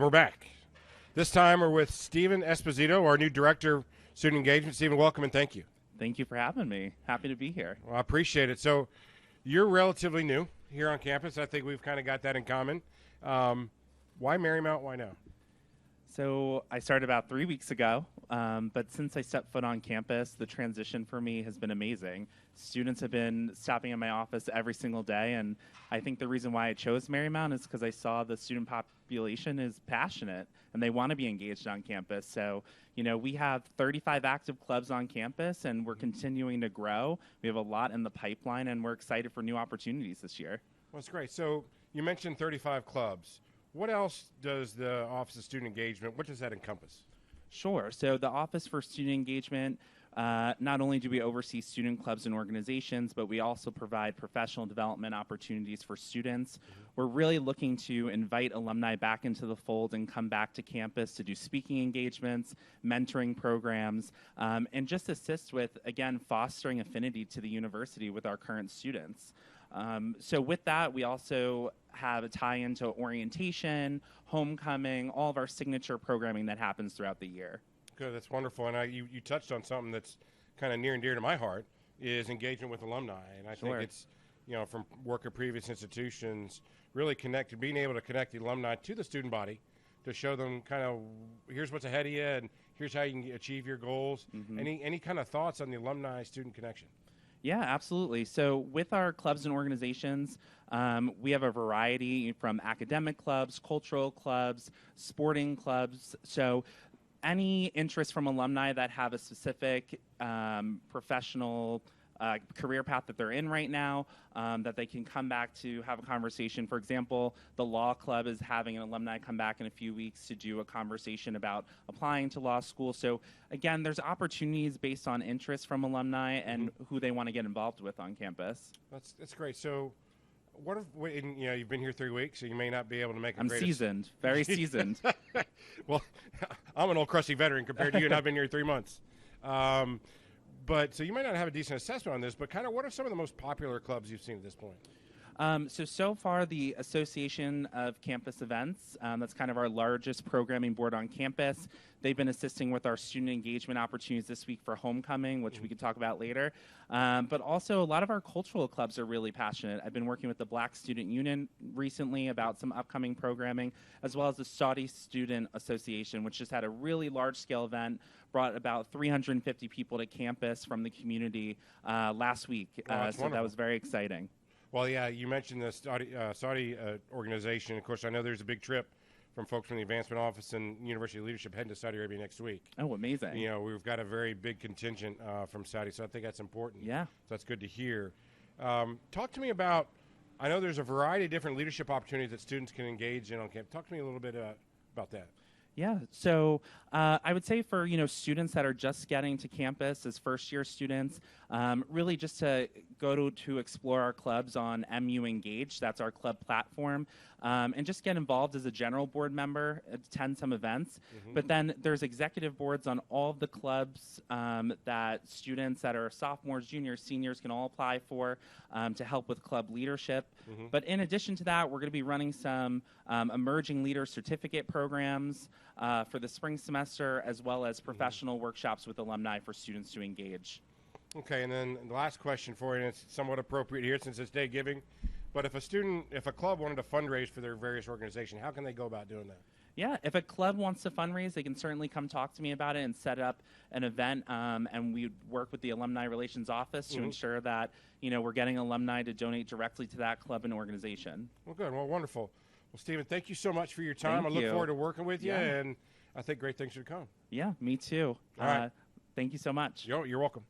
we're back. This time we're with Stephen Esposito, our new Director of Student Engagement. Stephen, welcome and thank you. Thank you for having me. Happy to be here. Well, I appreciate it. So you're relatively new here on campus. I think we've kind of got that in common. Why Marymount? Why now? So I started about 3 weeks ago, but since I stepped foot on campus, the transition for me has been amazing. Students have been stopping in my office every single day, and I think the reason why I chose Marymount is because I saw the student population is passionate, and they want to be engaged on campus. So, you know, we have 35 active clubs on campus, and we're continuing to grow. We have a lot in the pipeline, and we're excited for new opportunities this year. Well, that's great. So you mentioned 35 clubs. What else does the Office of Student Engagement, what does that encompass? Sure. So the Office for Student Engagement, not only do we oversee student clubs and organizations, but we also provide professional development opportunities for students. We're really looking to invite alumni back into the fold and come back to campus to do speaking engagements, mentoring programs, and just assist with, again, fostering affinity to the university with our current students. So with that, we also have a tie into orientation, homecoming, all of our signature programming that happens throughout the year. Good, that's wonderful. And you touched on something that's kind of near and dear to my heart, is engagement with alumni. And I think it's, you know, from work at previous institutions, really being able to connect the alumni to the student body to show them kind of, here's what's ahead of you and here's how you can achieve your goals. Any kind of thoughts on the alumni-student connection? Yeah, absolutely. So with our clubs and organizations, we have a variety from academic clubs, cultural clubs, sporting clubs. So any interest from alumni that have a specific professional career path that they're in right now, that they can come back to have a conversation. For example, the law club is having an alumni come back in a few weeks to do a conversation about applying to law school. So again, there's opportunities based on interest from alumni and who they want to get involved with on campus. That's great. So what if, you know, you've been here 3 weeks, so you may not be able to make a I'm seasoned, very seasoned. Well, I'm an old crusty veteran compared to you, and I've been here 3 months. But so you might not have a decent assessment on this, but kind of what are some of the most popular clubs you've seen at this point? So far, the Association of Campus Events, that's kind of our largest programming board on campus. They've been assisting with our student engagement opportunities this week for homecoming, which we could talk about later. But also, a lot of our cultural clubs are really passionate. I've been working with the Black Student Union recently about some upcoming programming, as well as the Saudi Student Association, which just had a really large-scale event, brought about 350 people to campus from the community last week. So that was very exciting. Well, yeah, you mentioned the Saudi organization. Of course, I know there's a big trip from folks from the Advancement Office and University Leadership heading to Saudi Arabia next week. Oh, amazing. You know, we've got a very big contingent from Saudi, so I think that's important. Yeah. So that's good to hear. Talk to me about, I know there's a variety of different leadership opportunities that students can engage in on campus. Talk to me a little bit about that. Yeah, so I would say for, you know, students that are just getting to campus as first-year students, really just to go to explore our clubs on MU Engage, that's our club platform, and just get involved as a general board member, attend some events. But then there's executive boards on all of the clubs that students that are sophomores, juniors, seniors can all apply for to help with club leadership. But in addition to that, we're going to be running some emerging leader certificate programs for the spring semester, as well as professional workshops with alumni for students to engage. Okay, and then the last question for you, and it's somewhat appropriate here since it's day giving, but if a club wanted to fundraise for their various organization, how can they go about doing that? Yeah, if a club wants to fundraise, they can certainly come talk to me about it and set up an event, and we work with the Alumni Relations Office to ensure that, you know, we're getting alumni to donate directly to that club and organization. Well, good. Well, wonderful. Well, Stephen, thank you so much for your time. I look forward to working with you, and I think great things should come. Yeah, me too. All right. Thank you so much. You're welcome.